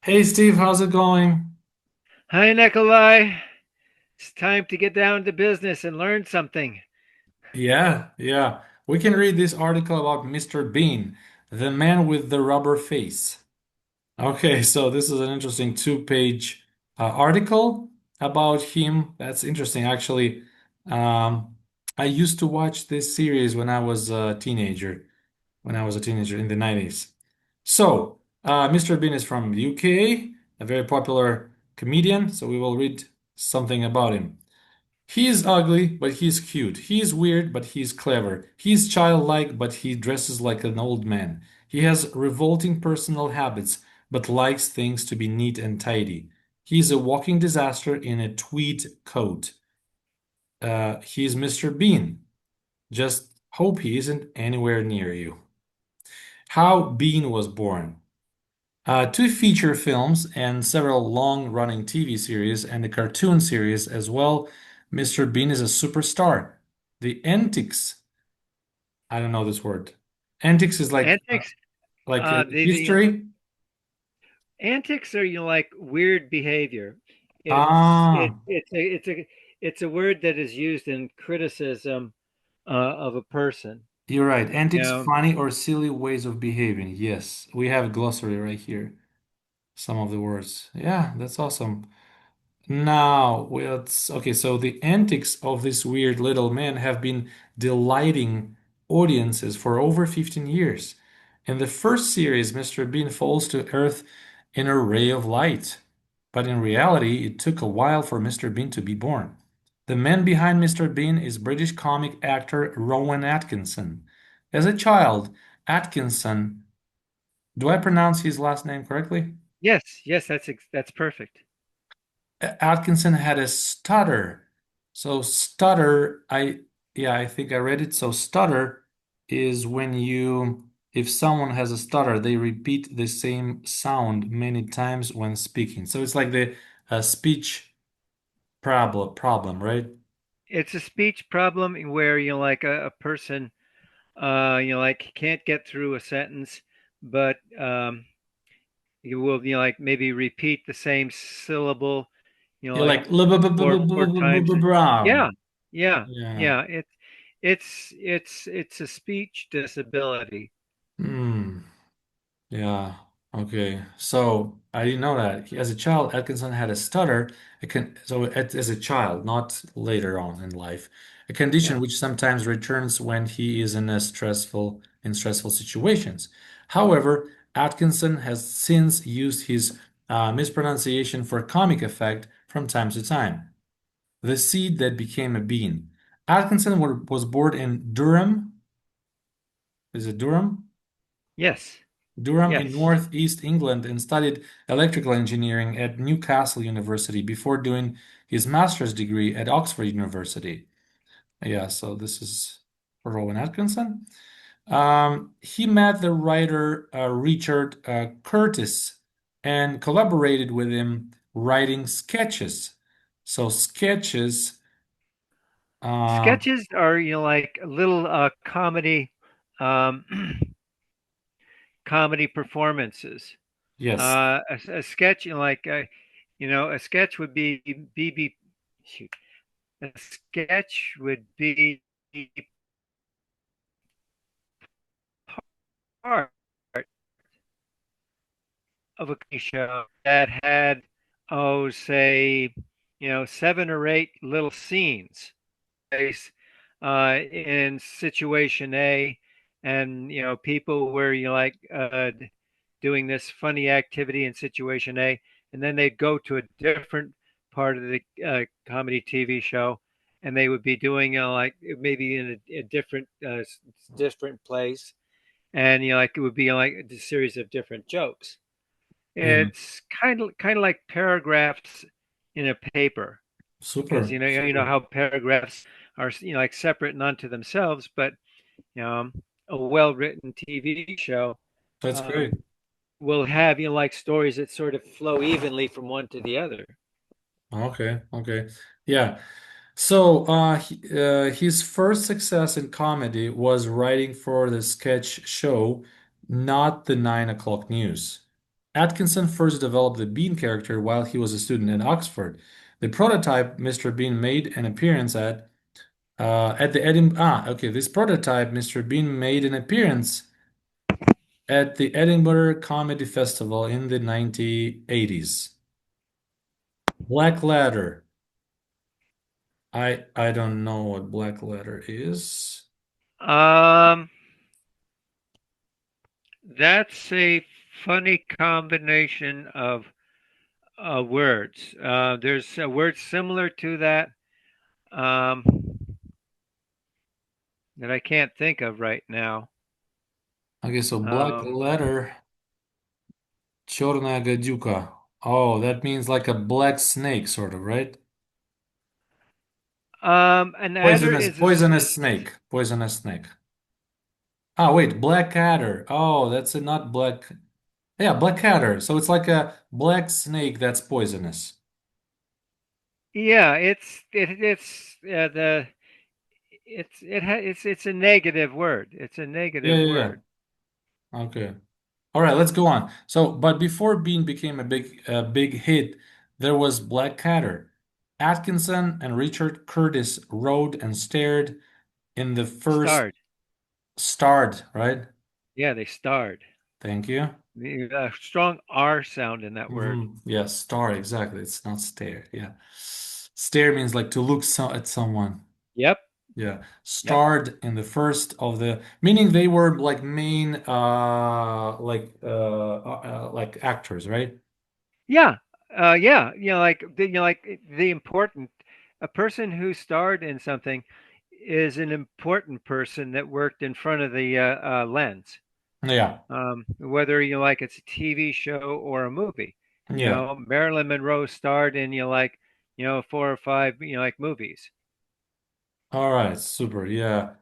Hey Steve, how's it going? Hi, Nikolai. It's time to get down to business and learn something. Yeah. We can read this article about Mr. Bean, the man with the rubber face. Okay, so this is an interesting two-page article about him. That's interesting, actually. Um, I used to watch this series when I was a teenager in the 90s. So, Mr. Bean is from UK, a very popular comedian, so we will read something about him. He is ugly, but he's cute. He is weird, but he's clever. He's childlike, but he dresses like an old man. He has revolting personal habits, but likes things to be neat and tidy. He's a walking disaster in a tweed coat. He's Mr. Bean. Just hope he isn't anywhere near you. How Bean was born. Two feature films and several long-running TV series and a cartoon series as well. Mr. Bean is a superstar. The antics, I don't know this word. Antics is Antics, like the history. antics are like weird behavior. It's it Ah, it's a word that is used in criticism of a person. you're right. You Antics, know, funny or silly ways of behaving. Yes, we have a glossary right here. Some of the words. Yeah, that's awesome. Now, well, it's okay. So the antics of this weird little man have been delighting audiences for over 15 years. In the first series, Mr. Bean falls to Earth in a ray of light. But in reality, it took a while for Mr. Bean to be born. The man behind Mr. Bean is British comic actor Rowan Atkinson. As a child, Atkinson, do I pronounce his last name correctly? yes, that's perfect. Atkinson had a stutter. So stutter, yeah, I think I read it. So stutter is when if someone has a stutter, they repeat the same sound many times when speaking. So it's like the speech problem, right? It's a speech problem where like a person like can't get through a sentence, but you will like maybe repeat the same syllable You're like like four times. Brown. Yeah, yeah, Yeah. yeah. It's a speech disability. Hmm. Yeah. Okay. So I didn't know that. As a child, Atkinson had a stutter. As a child, not later on in life, a condition Yeah, which sometimes returns when he is in stressful situations. However, Atkinson has since used his mispronunciation for comic effect from time to time. The seed that became a bean. Atkinson was born in Durham. Is it Durham? yes, Durham in yes, northeast England and studied electrical engineering at Newcastle University before doing his master's degree at Oxford University. Yeah, so this is for Rowan Atkinson. He met the writer Richard Curtis and collaborated with him writing sketches. So sketches, uh, sketches are like little comedy um comedy performances. yes, A sketch a sketch would be shoot, a sketch would be part of a show that had, oh, say, seven or eight little scenes in situation A, and people were doing this funny activity in situation A, and then they'd go to a different part of the comedy TV show, and they would be doing like maybe in a different place, and like it would be like a series of different jokes. yeah, It's kind of like paragraphs in a paper, because super, you know super. how paragraphs are like separate and unto themselves, but a well-written TV show That's great. um, will have like stories that sort of flow evenly from one to the other. Okay, okay. Yeah. So, his first success in comedy was writing for the sketch show, Not the 9 O'Clock News. Atkinson first developed the Bean character while he was a student at Oxford. The prototype Mr. Bean made an appearance at the Edinburgh. Okay. This prototype Mr. Bean made an appearance at the Edinburgh Comedy Festival in the 1980s. Black Ladder. I don't know what Black Ladder is. Um, that's a funny combination of words. There's a word similar to that um, that I can't think of right now. Okay, so Black Um, Ladder, Черная гадюка. Oh, that means like a black snake, sort of, right? an adder is Poisonous snake, poisonous snake. Ah, wait, Black Adder. Oh, that's a not black. Yeah, Black Adder. So it's like a black snake that's poisonous. yeah, it's the it's a negative word. It's a Yeah, negative yeah, yeah. word. Okay. All right, let's go on. So, but before Bean became a big hit, there was Blackadder. Atkinson and Richard Curtis wrote and starred in the first Starred. starred, right? Yeah, they starred. Thank you. The strong R sound in that word. Yeah, star, exactly. It's not stare. Yeah. Stare means like to look at someone. Yep. Yeah. Yep. Starred in the first of the meaning they were like main like actors, right? Yeah. Yeah. Like the important a person who starred in something is an important person that worked in front of the lens. Yeah. Whether it's a TV show or a movie. Yeah. Marilyn Monroe starred in four or five like movies. All right, super. Yeah.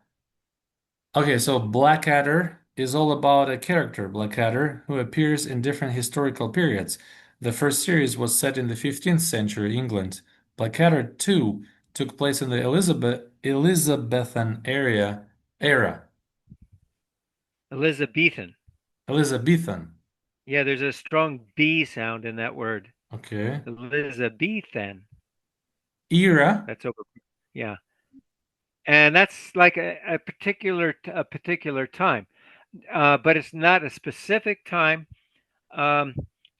Okay, so Blackadder is all about a character, Blackadder, who appears in different historical periods. The first series was set in the 15th century England. Blackadder 2 took place in the Elizabethan era. Elizabethan. Elizabethan. Yeah, there's a strong B sound in that word. Okay. Elizabethan. Era. That's over. Yeah, and that's like a particular time, but it's not a specific time. Um,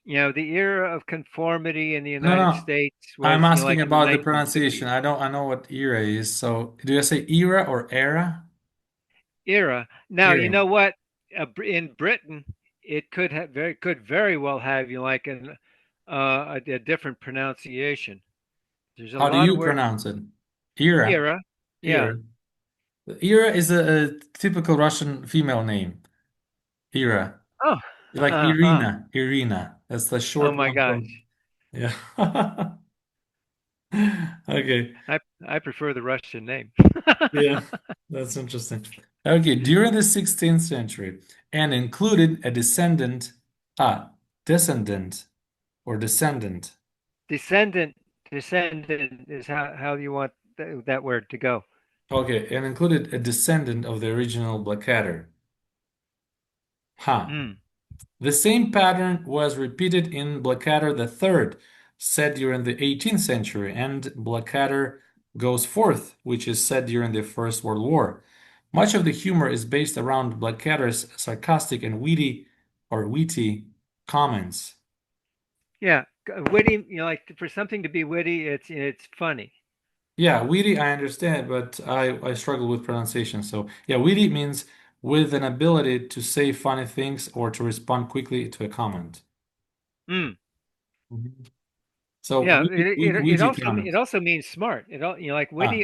the era of conformity in the No, United no. States I'm was asking like in the about the 1950s. pronunciation. I know what era is. So, do I say era or era? Era. Now you Era. know what? In Britain, it could very well have a different pronunciation. There's a How do lot of you words. pronounce it? Era. Era. Yeah. Era. Ira is a typical Russian female name. Ira. Oh. Like Irina. Irina. That's the Oh short my one from. gosh. Yeah. Okay. I prefer the Russian name. Yeah. That's interesting. Okay. During the 16th century, and included a descendant or descendant. Descendant. Descendant is how you want that word to go. Okay. And included a descendant of the original Blackadder. Huh. Mm. The same pattern was repeated in Blackadder the Third, set during the 18th century, and Blackadder Goes Forth, which is set during the First World War. Much of the humor is based around Blackadder's sarcastic and witty comments. Yeah, witty. Like for something to be witty, it's funny. Yeah, witty I understand, but I struggle with pronunciation. So yeah, witty means with an ability to say funny things or to respond quickly to a comment. Mm. Mhm. So Yeah, witty comment. it also means smart. Like Ah,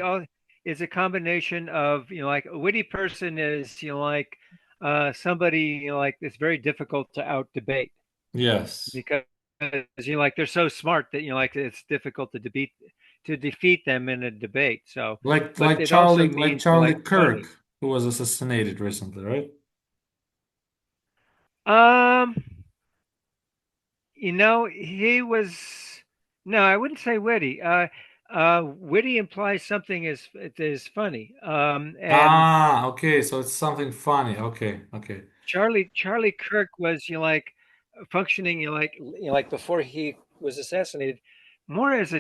is a combination of like a witty person is like somebody like it's very difficult to out debate yes. because like they're so smart that like it's difficult to defeat them in a debate. So, but it also Like means Charlie like Kirk, funny. who was assassinated recently, right? Um, he was no, I wouldn't say witty. Witty implies something is funny. And Okay, so it's something funny. Okay, okay. Charlie Kirk was like functioning, like before he was assassinated, more as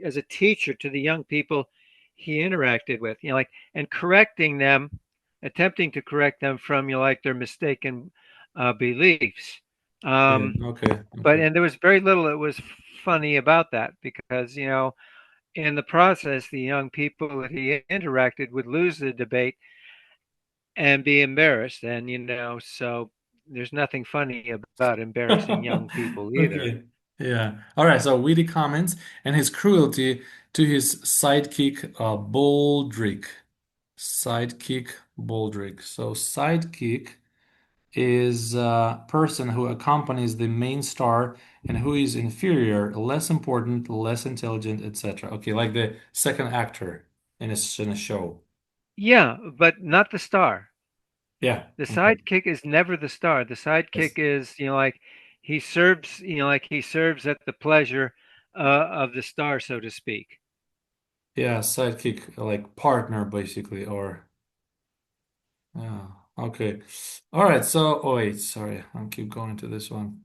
as a teacher to the young people he interacted with, like and correcting them, attempting to correct them from like their mistaken beliefs. Yeah. Um, Okay. but Okay. and there was very little that was funny about that because in the process, the young people that he interacted would lose the debate and be embarrassed. And, so there's nothing funny about embarrassing young people either. Okay. Yeah. All right. So witty comments and his cruelty to his sidekick, Baldrick. Sidekick, Baldrick. So sidekick is a person who accompanies the main star and who is inferior, less important, less intelligent, etc. Okay, like the second actor in a show. Yeah, but not the star. Yeah. The Okay. sidekick is never the star. The Yes. sidekick is, like he serves at the pleasure of the star, so to speak. Yeah, sidekick, like partner basically, or yeah. Okay. All right. So, oh wait, sorry, I'll keep going to this one.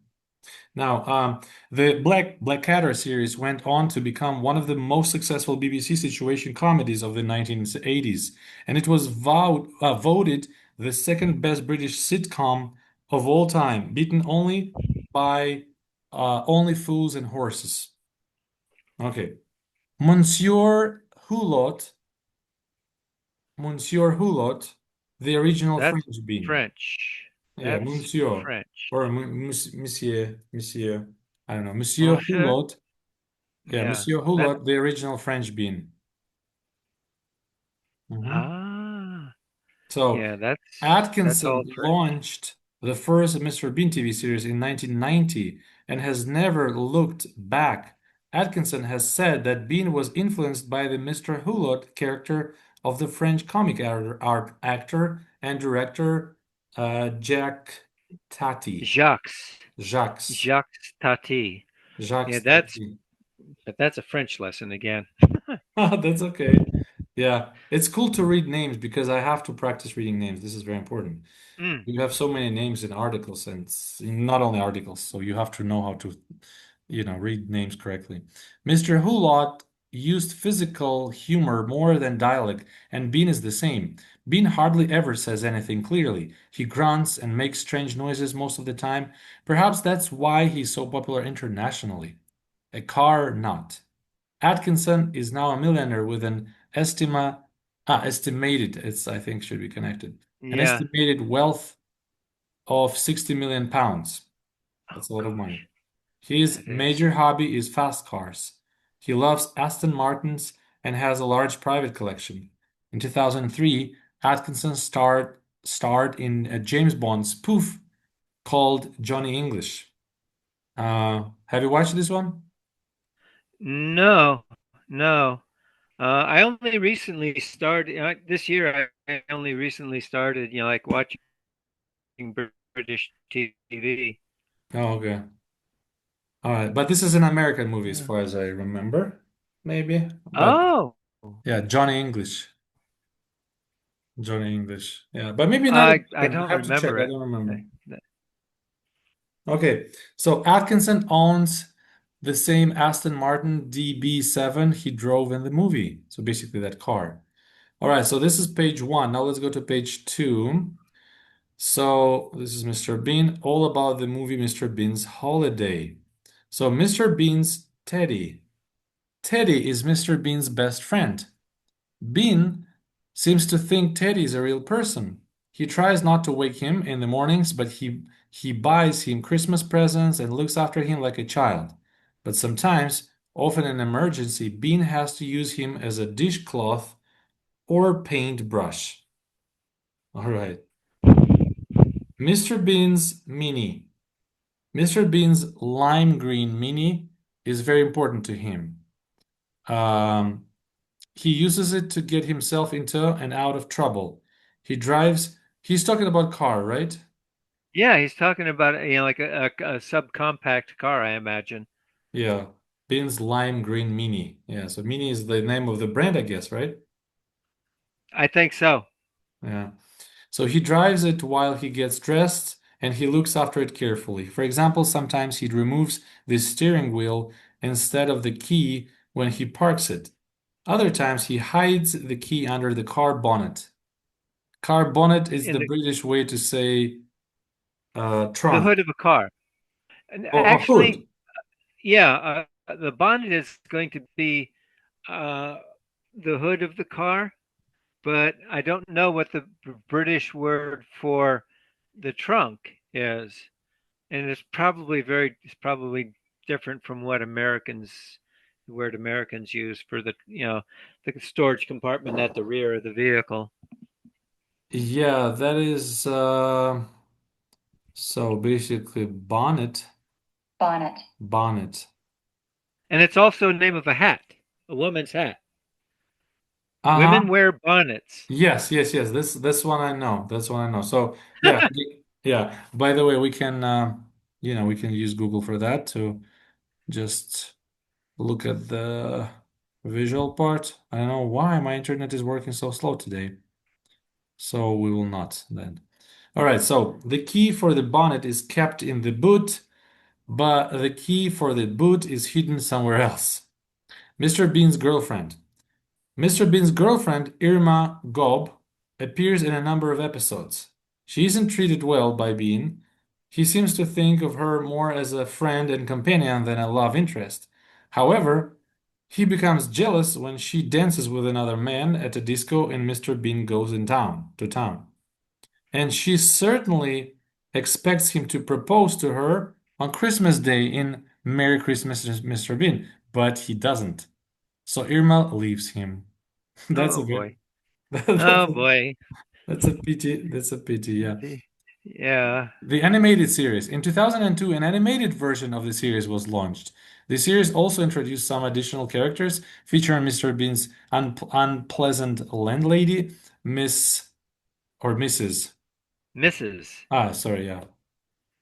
Now, the Blackadder series went on to become one of the most successful BBC situation comedies of the 1980s, and it was voted the second best British sitcom of all time, beaten only by Only Fools and Horses. Okay. Monsieur Hulot, Monsieur Hulot, the original That's French bean. French. Yeah, That's Monsieur French. or Monsieur, I don't know, Monsieur Monsieur, Hulot. Yeah, yeah, Monsieur that Hulot, the original French bean. Mhm. ah, So yeah, that's all Atkinson French. launched the first Mr. Bean TV series in 1990 and has never looked back. Atkinson has said that Bean was influenced by the Mr. Hulot character of the French comic actor and director Jacques Tati. Jacques, Jacques. Jacques Tati. Yeah, Jacques that's Tati. but that's a French lesson again. That's okay. Yeah, it's cool to read names because I have to practice reading names. This is very important. Mm. You have so many names in articles and not only articles, so you have to know how to, read names correctly. Mr. Hulot used physical humor more than dialect, and Bean is the same. Bean hardly ever says anything clearly. He grunts and makes strange noises most of the time. Perhaps that's why he's so popular internationally. A car nut. Atkinson is now a millionaire with an estimated, it's I think should be connected, an Yeah. estimated wealth of 60 million pounds. Oh That's a lot of money. gosh, His that is. major hobby is fast cars. He loves Aston Martins and has a large private collection. In 2003, Atkinson starred in a James Bond spoof called Johnny English. Have you watched this one? No, no. I only recently started this year. I only recently started, like watching British TV. Oh, okay. All right, but this is an American movie as Yeah. far as I remember, maybe. But Oh, yeah, Johnny English. Johnny English. Yeah, but maybe not I American. I don't have to check. remember I it. don't remember. I- that- Okay, so Atkinson owns the same Aston Martin DB7 he drove in the movie. So basically that car. All right, so this is page one. Now let's go to page two. So this is Mr. Bean, all about the movie Mr. Bean's Holiday. So Mr. Bean's Teddy. Teddy is Mr. Bean's best friend. Bean seems to think Teddy is a real person. He tries not to wake him in the mornings, but he buys him Christmas presents and looks after him like a child. But sometimes, often in an emergency, Bean has to use him as a dishcloth or paintbrush. All right. Mr. Bean's Mini. Mr. Bean's lime green Mini is very important to him. Um, He uses it to get himself into and out of trouble. He's talking about car, right? Yeah, he's talking about like a subcompact car, I imagine. Yeah. Ben's Lime Green Mini. Yeah, so Mini is the name of the brand, I guess, right? I think so. Yeah. So he drives it while he gets dressed and he looks after it carefully. For example, sometimes he removes the steering wheel instead of the key when he parks it. Other times he hides the key under the car bonnet. Car bonnet is In the British way to say the trunk. hood of a car. And Oh, a hood. actually, yeah, the bonnet is going to be uh, the hood of the car, but I don't know what the British word for the trunk is, and it's probably different from what Americans the word Americans use for the storage compartment at the rear of the vehicle. Yeah, that is so basically bonnet. And it's also the name of a hat, a woman's hat. Women Uh-huh. wear bonnets. Yes. This one I know. That's one I know. So yeah, yeah. By the way, we can we can use Google for that to just look at the visual part. I don't know why my internet is working so slow today. So we will not then. All right, so the key for the bonnet is kept in the boot, but the key for the boot is hidden somewhere else. Mr. Bean's girlfriend. Mr. Bean's girlfriend, Irma Gobb, appears in a number of episodes. She isn't treated well by Bean. He seems to think of her more as a friend and companion than a love interest. However, he becomes jealous when she dances with another man at a disco and Mr. Bean goes in town. And she certainly expects him to propose to her on Christmas Day in Merry Christmas, Mr. Bean, but he doesn't. So Irma leaves him. That's a Oh bit boy. that's Oh a, boy. that's a pity. That's a pity, yeah. The, yeah. The animated series. In 2002, an animated version of the series was launched. The series also introduced some additional characters, featuring Mr. Bean's unpleasant landlady, Miss or Mrs. Mrs. Sorry, yeah, of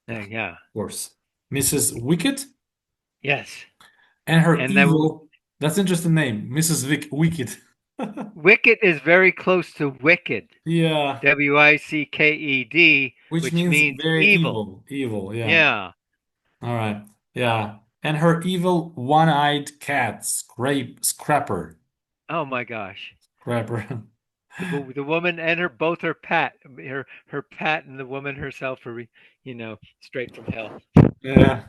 Yeah. course. Mrs. Wicket Yes. and her And then evil, that's interesting name, Mrs. Wicket. Wicked is very close to wicked. Yeah, Wicked, which which means means very evil. evil. Evil, yeah. Yeah. All right. Yeah. And her evil one-eyed cat, Scrapper. Oh my gosh. Scrapper. The woman and her pat and the woman herself are straight from hell. Yeah.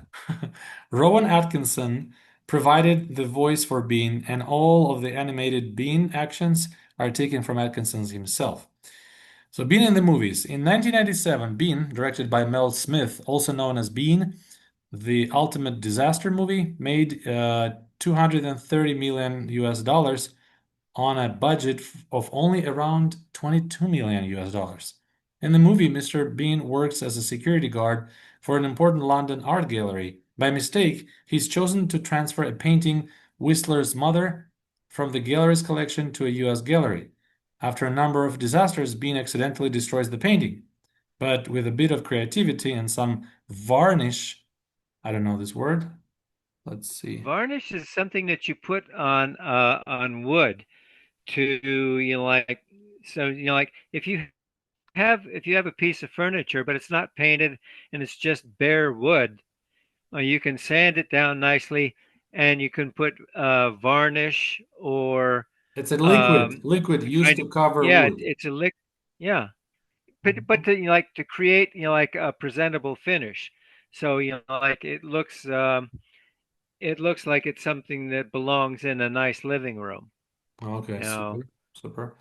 Rowan Atkinson provided the voice for Bean, and all of the animated Bean actions are taken from Atkinson's himself. So Bean in the movies. In 1997, Bean, directed by Mel Smith, also known as Bean, the ultimate disaster movie, made 230 million US dollars on a budget of only around 22 million US dollars. In the movie, Mr. Bean works as a security guard for an important London art gallery. By mistake, he's chosen to transfer a painting, Whistler's Mother, from the gallery's collection to a US gallery. After a number of disasters, Bean accidentally destroys the painting. But with a bit of creativity and some varnish, I don't know this word. Let's see. Varnish is something that you put on wood to like if you have a piece of furniture but it's not painted and it's just bare wood, you can sand it down nicely and you can put varnish or It's a um, liquid used kind of to cover yeah, wood. it's a lick yeah, but Mhm. to like to create like a presentable finish, so like it looks like it's something that belongs in a nice living room. Okay, You know, super.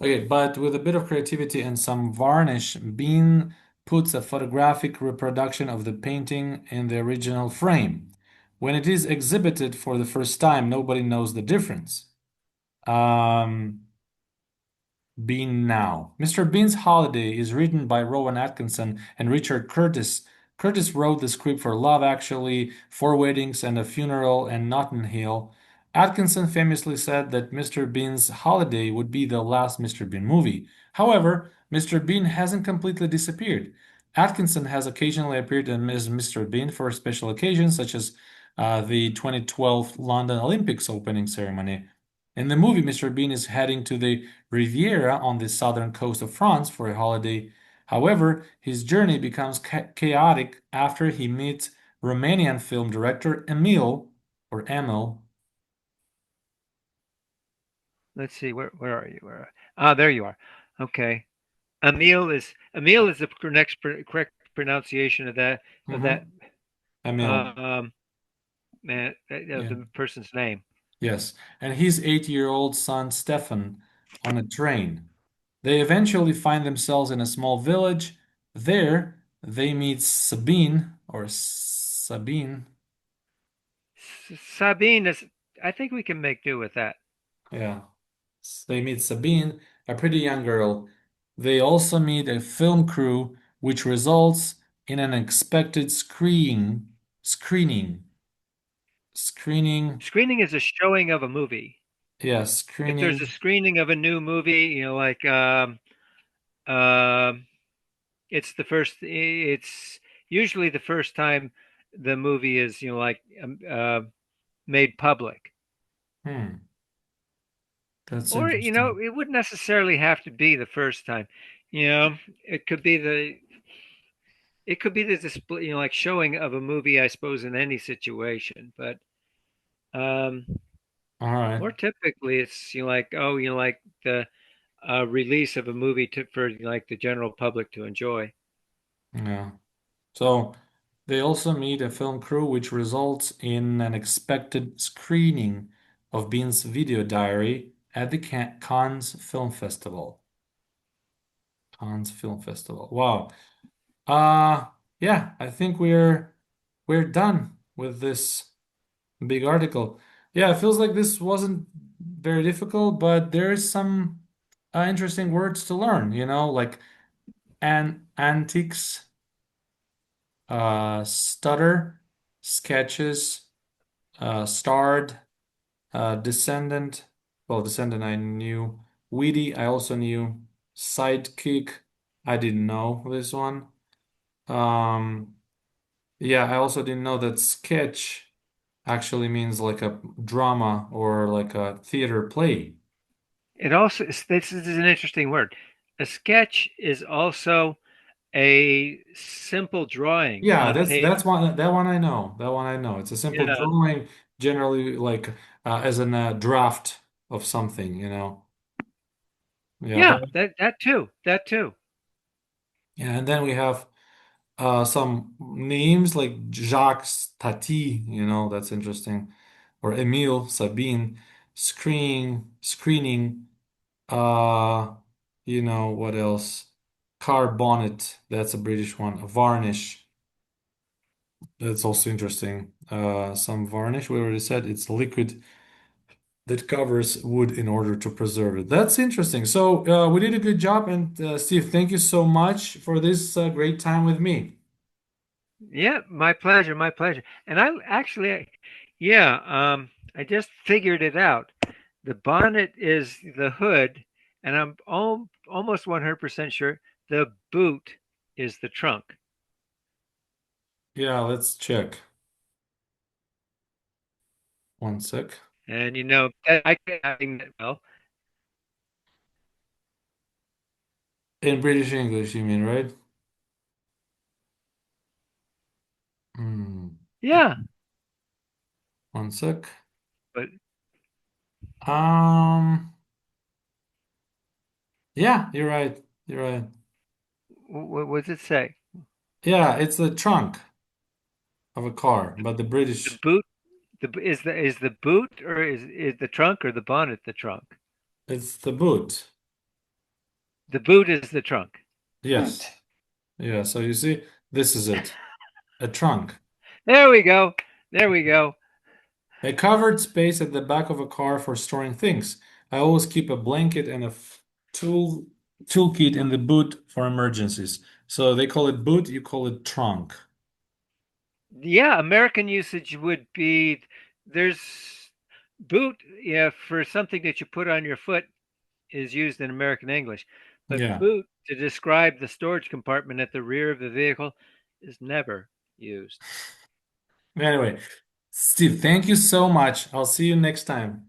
Okay, but with a bit of creativity and some varnish, Bean puts a photographic reproduction of the painting in the original frame. When it is exhibited for the first time, nobody knows the difference. Um, Bean Now. Mr. Bean's Holiday is written by Rowan Atkinson and Richard Curtis. Curtis wrote the script for Love Actually, Four Weddings and a Funeral, and Notting Hill. Atkinson famously said that Mr. Bean's Holiday would be the last Mr. Bean movie. However, Mr. Bean hasn't completely disappeared. Atkinson has occasionally appeared as Mr. Bean for special occasions, such as the 2012 London Olympics opening ceremony. In the movie, Mr. Bean is heading to the Riviera on the southern coast of France for a holiday However, his journey becomes chaotic after he meets Romanian film director Emil. Let's see. Where are you? Ah, there you are. Okay. Emil is the correct pronunciation of that Hmm. Emil. um man of Yeah. the person's name. Yes. And his 8-year-old son Stefan on a train. They eventually find themselves in a small village. There, they meet Sabine. Sabine is. I think we can make do with that. Yeah. They meet Sabine, a pretty young girl. They also meet a film crew, which results in an unexpected screening, screening, Screening is a showing of a movie. yeah, If there's a screening. screening of a new movie, like um, it's usually the first time the movie is made public. Hmm, that's Or interesting. it wouldn't necessarily have to be the first time. You know, it could be the display, like showing of a movie, I suppose, in any situation. But um, All right. more typically, it's like the release of a movie for like the general public to enjoy. Yeah. So they also meet a film crew, which results in an expected screening of Bean's video diary at the Cannes Film Festival. Cannes Film Festival. Wow. Uh yeah, I think we're done with this big article. Yeah, it feels like this wasn't very difficult, but there is some interesting words to learn, like antiques, stutter, sketches, starred, descendant. Well, descendant I knew. Witty I also knew. Sidekick I didn't know this one. Um, yeah, I also didn't know that sketch actually means like a drama or like a theater play. This is an interesting word. A sketch is also a simple drawing Yeah, on that's paper. one that one I know. That one I know. It's a simple Yeah, drawing, generally like as in a draft of something. Yeah, yeah, that too. yeah, and then we have some names like Jacques Tati, that's interesting. Or Emile, Sabine, screening, uh, what else? Car bonnet, that's a British one. A varnish, that's also interesting. Some varnish, we already said it's liquid that covers wood in order to preserve it. That's interesting. So we did a good job, and Steve, thank you so much for this great time with me. Yeah, my pleasure, my pleasure. And I actually, yeah, I just figured it out. The bonnet is the hood, and I'm almost 100% sure the boot is the trunk. Yeah, let's check. One sec. And I think that well. In British English, you mean, right? Hmm. Yeah, One sec. but Um, yeah, you're right. You're right. what does it say? Yeah, it's the trunk of a car, but the The British, boot, is the boot or is the trunk or the bonnet the trunk? it's the boot. The boot is the trunk. Yes. Yeah, so you see, this is it. A trunk. There we go. There we go. A covered space at the back of a car for storing things. I always keep a blanket and a tool toolkit in the boot for emergencies. So they call it boot, you call it trunk. Yeah, American usage would be there's boot, yeah, for something that you put on your foot is used in American English, but Yeah. boot to describe the storage compartment at the rear of the vehicle is never used. Anyway, Steve, thank you so much. I'll see you next time.